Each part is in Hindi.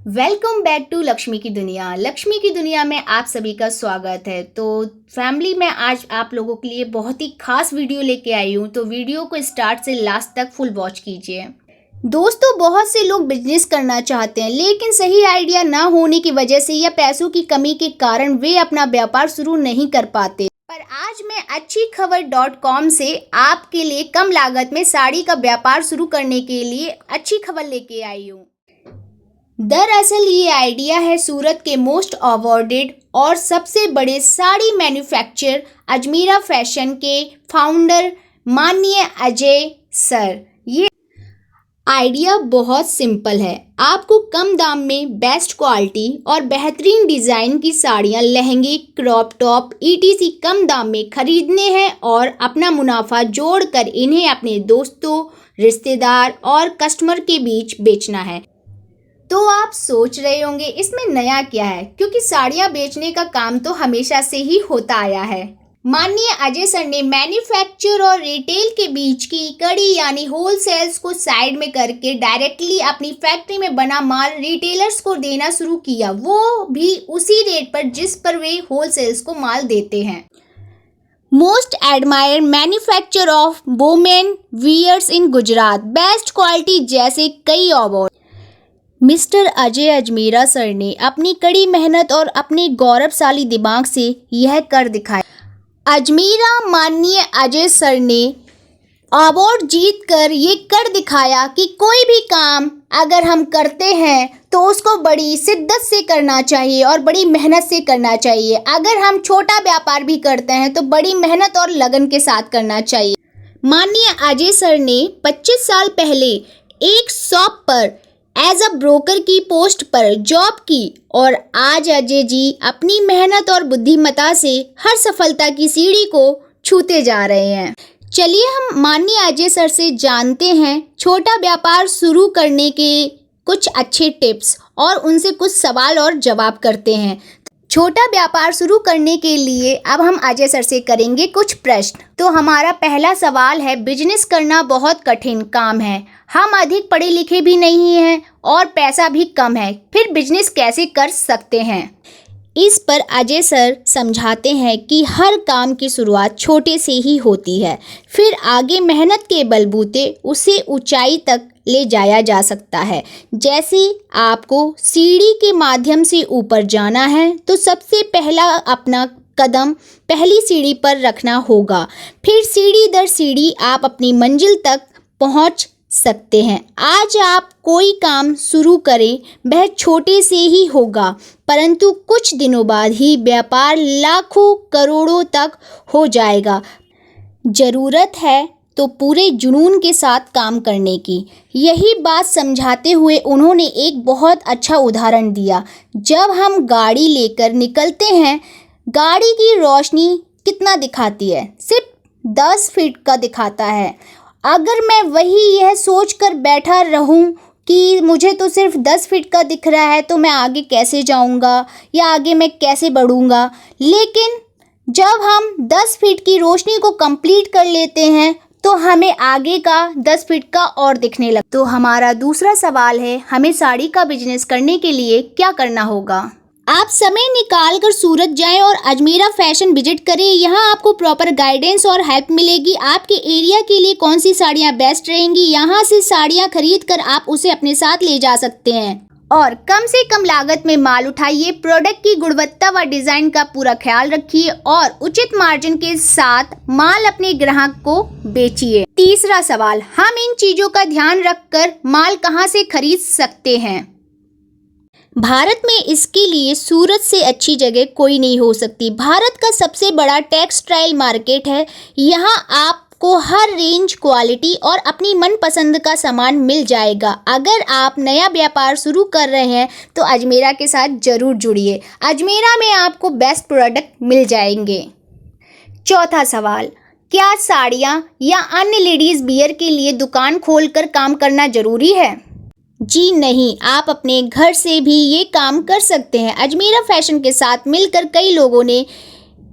वेलकम बैक टू लक्ष्मी की दुनिया। लक्ष्मी की दुनिया में आप सभी का स्वागत है। तो फैमिली में आज आप लोगों के लिए बहुत ही खास वीडियो लेके आई हूँ, तो वीडियो को स्टार्ट से लास्ट तक फुल वॉच कीजिए। दोस्तों, बहुत से लोग बिजनेस करना चाहते हैं, लेकिन सही आइडिया ना होने की वजह से या पैसों की कमी के कारण वे अपना व्यापार शुरू नहीं कर पाते। पर आज मैं अच्छी खबर .com से आपके लिए कम लागत में साड़ी का व्यापार शुरू करने के लिए अच्छी खबर लेके आई हूँ। दरअसल ये आइडिया है सूरत के मोस्ट अवॉर्डेड और सबसे बड़े साड़ी मैन्युफैक्चरर अजमीरा फैशन के फाउंडर माननीय अजय सर। ये आइडिया बहुत सिंपल है। आपको कम दाम में बेस्ट क्वालिटी और बेहतरीन डिज़ाइन की साड़ियाँ, लहंगे, क्रॉप टॉप ETC कम दाम में खरीदने हैं और अपना मुनाफा जोड़कर इन्हें अपने दोस्तों, रिश्तेदार और कस्टमर के बीच बेचना है। तो आप सोच रहे होंगे इसमें नया क्या है, क्योंकि साड़ियाँ बेचने का काम तो हमेशा से ही होता आया है। माननीय अजय सर ने मैन्युफैक्चर और रिटेल के बीच की कड़ी यानी होलसेल्स को साइड में करके डायरेक्टली अपनी फैक्ट्री में बना माल रिटेलर्स को देना शुरू किया, वो भी उसी रेट पर जिस पर वे होलसेल्स को माल देते हैं। Most admired manufacture of women wears in Gujarat, best quality जैसे कई award mister Ajay Ajmera sir ने अपनी कड़ी मेहनत और अपने गौरवशाली दिमाग से यह कर दिखाया। अजमीरा माननीय अजय सर ने अवार्ड जीतकर ये कर दिखाया कि कोई भी काम अगर हम करते हैं तो उसको बड़ी शिद्दत से करना चाहिए और बड़ी मेहनत से करना चाहिए। अगर हम छोटा व्यापार भी करते हैं तो बड़ी मेहनत और लगन के साथ करना चाहिए। माननीय अजय सर ने 25 साल पहले एक शॉप पर एज अ ब्रोकर की पोस्ट पर जॉब की और आज अजय जी अपनी मेहनत और बुद्धिमत्ता से हर सफलता की सीढ़ी को छूते जा रहे हैं। चलिए हम माननीय अजय सर से जानते हैं छोटा व्यापार शुरू करने के कुछ अच्छे टिप्स और उनसे कुछ सवाल और जवाब करते हैं। छोटा व्यापार शुरू करने के लिए अब हम अजय सर से करेंगे कुछ प्रश्न। तो हमारा पहला सवाल है, बिजनेस करना बहुत कठिन काम है, हम अधिक पढ़े लिखे भी नहीं हैं और पैसा भी कम है, फिर बिजनेस कैसे कर सकते हैं? इस पर अजय सर समझाते हैं कि हर काम की शुरुआत छोटे से ही होती है, फिर आगे मेहनत के बलबूते उसे ऊंचाई तक ले जाया जा सकता है। जैसे आपको सीढ़ी के माध्यम से ऊपर जाना है तो सबसे पहला अपना कदम पहली सीढ़ी पर रखना होगा, फिर सीढ़ी दर सीढ़ी आप अपनी मंजिल तक पहुंच सकते हैं। आज आप कोई काम शुरू करें वह छोटे से ही होगा, परंतु कुछ दिनों बाद ही व्यापार लाखों करोड़ों तक हो जाएगा। ज़रूरत है तो पूरे जुनून के साथ काम करने की। यही बात समझाते हुए उन्होंने एक बहुत अच्छा उदाहरण दिया। जब हम गाड़ी लेकर निकलते हैं, गाड़ी की रोशनी कितना दिखाती है? सिर्फ 10 फीट का दिखाता है। अगर मैं वही यह सोचकर बैठा रहूं कि मुझे तो सिर्फ 10 फीट का दिख रहा है तो मैं आगे कैसे जाऊंगा या आगे मैं कैसे बढ़ूंगा, लेकिन जब हम 10 फीट की रोशनी को कंप्लीट कर लेते हैं तो हमें आगे का 10 फीट का और दिखने लगता। तो हमारा दूसरा सवाल है, हमें साड़ी का बिजनेस करने के लिए क्या करना होगा? आप समय निकाल कर सूरत जाएं और अजमीरा फैशन विजिट करें। यहाँ आपको प्रॉपर गाइडेंस और हेल्प मिलेगी। आपके एरिया के लिए कौन सी साड़ियाँ बेस्ट रहेंगी, यहाँ से साड़ियाँ खरीद कर आप उसे अपने साथ ले जा सकते हैं और कम से कम लागत में माल उठाइए। प्रोडक्ट की गुणवत्ता व डिज़ाइन का पूरा ख्याल रखिए और उचित मार्जिन के साथ माल अपने ग्राहक को बेचिए। तीसरा सवाल, हम इन चीज़ों का ध्यान रखकर माल कहाँ से खरीद सकते हैं? भारत में इसके लिए सूरत से अच्छी जगह कोई नहीं हो सकती। भारत का सबसे बड़ा टेक्सटाइल मार्केट है। यहाँ आपको हर रेंज, क्वालिटी और अपनी मनपसंद का सामान मिल जाएगा। अगर आप नया व्यापार शुरू कर रहे हैं तो अजमेरा के साथ ज़रूर जुड़िए। अजमेरा में आपको बेस्ट प्रोडक्ट मिल जाएंगे। चौथा सवाल, क्या साड़ियाँ या अन्य लेडीज़ वियर के लिए दुकान खोलकर काम करना ज़रूरी है? जी नहीं, आप अपने घर से भी ये काम कर सकते हैं। अजमीरा फैशन के साथ मिलकर कई लोगों ने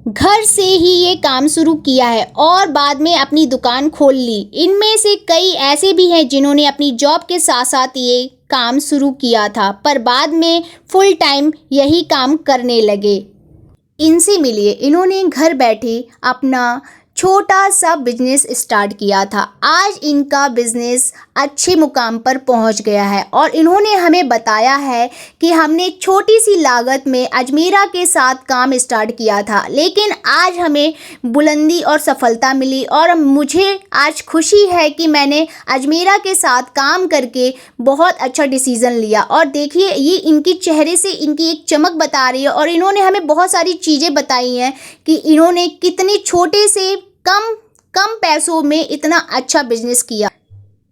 घर से ही ये काम शुरू किया है और बाद में अपनी दुकान खोल ली। इनमें से कई ऐसे भी हैं जिन्होंने अपनी जॉब के साथ साथ ये काम शुरू किया था, पर बाद में फुल टाइम यही काम करने लगे। इनसे मिलिए, इन्होंने घर बैठे अपना छोटा सा बिजनेस स्टार्ट किया था। आज इनका बिजनेस अच्छे मुकाम पर पहुंच गया है और इन्होंने हमें बताया है कि हमने छोटी सी लागत में अजमेरा के साथ काम स्टार्ट किया था, लेकिन आज हमें बुलंदी और सफलता मिली और मुझे आज खुशी है कि मैंने अजमेरा के साथ काम करके बहुत अच्छा डिसीज़न लिया। और देखिए, ये इनकी चेहरे से इनकी एक चमक बता रही है और इन्होंने हमें बहुत सारी चीज़ें बताई हैं कि इन्होंने कितने छोटे से कम पैसों में इतना अच्छा बिजनेस किया।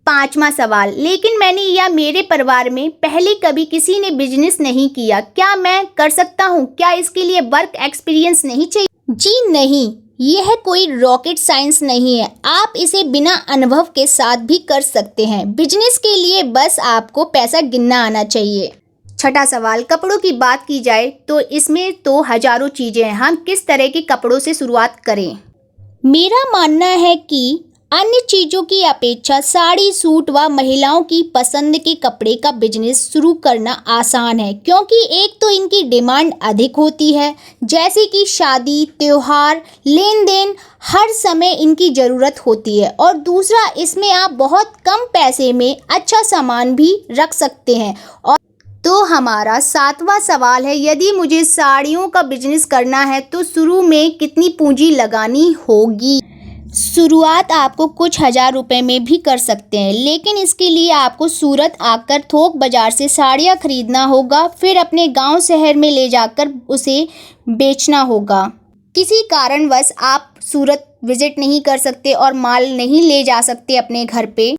5वां सवाल, लेकिन मैंने या मेरे परिवार में पहले कभी किसी ने बिजनेस नहीं किया, क्या मैं कर सकता हूँ? क्या इसके लिए वर्क एक्सपीरियंस नहीं चाहिए? जी नहीं, यह कोई रॉकेट साइंस नहीं है। आप इसे बिना अनुभव के साथ भी कर सकते हैं। बिजनेस के लिए बस आपको पैसा गिनना आना चाहिए। 6वां सवाल, कपड़ों की बात की जाए तो इसमें तो हजारों चीज़ें हैं, हम किस तरह के कपड़ों से शुरुआत करें? मेरा मानना है कि अन्य चीज़ों की अपेक्षा साड़ी, सूट व महिलाओं की पसंद के कपड़े का बिजनेस शुरू करना आसान है, क्योंकि एक तो इनकी डिमांड अधिक होती है, जैसे कि शादी, त्योहार, लेन देन, हर समय इनकी ज़रूरत होती है, और दूसरा इसमें आप बहुत कम पैसे में अच्छा सामान भी रख सकते हैं। और तो हमारा 7वां सवाल है, यदि मुझे साड़ियों का बिजनेस करना है तो शुरू में कितनी पूंजी लगानी होगी? शुरुआत आपको कुछ हज़ार रुपए में भी कर सकते हैं, लेकिन इसके लिए आपको सूरत आकर थोक बाज़ार से साड़ियाँ खरीदना होगा, फिर अपने गांव शहर में ले जाकर उसे बेचना होगा। किसी कारणवश आप सूरत विज़िट नहीं कर सकते और माल नहीं ले जा सकते अपने घर पे,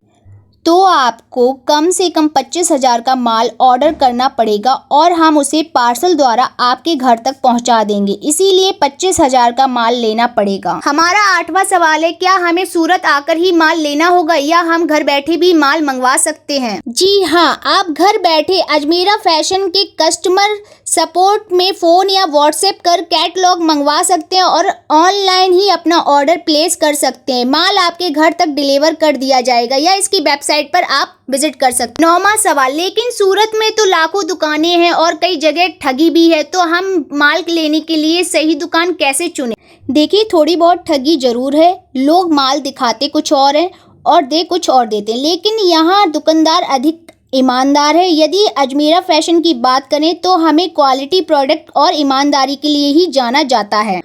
तो आपको कम से कम 25,000 का माल ऑर्डर करना पड़ेगा और हम उसे पार्सल द्वारा आपके घर तक पहुंचा देंगे, इसीलिए 25,000 का माल लेना पड़ेगा। हमारा 8वां सवाल है, क्या हमें सूरत आकर ही माल लेना होगा या हम घर बैठे भी माल मंगवा सकते हैं? जी हाँ, आप घर बैठे अजमेरा फैशन के कस्टमर सपोर्ट में फ़ोन या व्हाट्सएप कर कैटलॉग मंगवा सकते हैं और ऑनलाइन ही अपना ऑर्डर प्लेस कर सकते हैं। माल आपके घर तक डिलीवर कर दिया जाएगा या इसकी वेबसाइट पर आप विजिट कर सकते हैं। 9वां सवाल, लेकिन सूरत में तो लाखों दुकानें हैं और कई जगह ठगी भी है, तो हम माल लेने के लिए सही दुकान कैसे चुनें? देखिए, थोड़ी बहुत ठगी जरूर है, लोग माल दिखाते कुछ और हैं और दे कुछ और देते हैं, लेकिन यहाँ दुकानदार अधिक ईमानदार है। यदि अजमेरा फैशन की बात करें तो हमें क्वालिटी प्रोडक्ट और ईमानदारी के लिए ही जाना जाता है,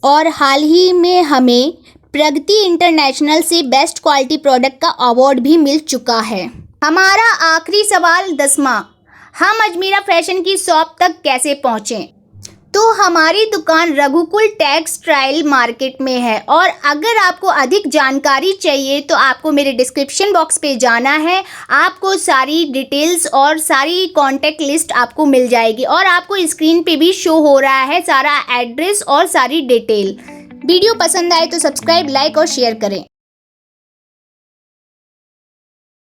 और हाल ही में हमें प्रगति इंटरनेशनल से बेस्ट क्वालिटी प्रोडक्ट का अवार्ड भी मिल चुका है। हमारा आखिरी सवाल 10वां, हम अजमेरा फैशन की शॉप तक कैसे पहुँचें? तो हमारी दुकान रघुकुल टेक्सटाइल मार्केट में है, और अगर आपको अधिक जानकारी चाहिए तो आपको मेरे डिस्क्रिप्शन बॉक्स पे जाना है, आपको सारी डिटेल्स और सारी कॉन्टैक्ट लिस्ट आपको मिल जाएगी, और आपको स्क्रीन पे भी शो हो रहा है सारा एड्रेस और सारी डिटेल। वीडियो पसंद आए तो सब्सक्राइब, लाइक और शेयर करें।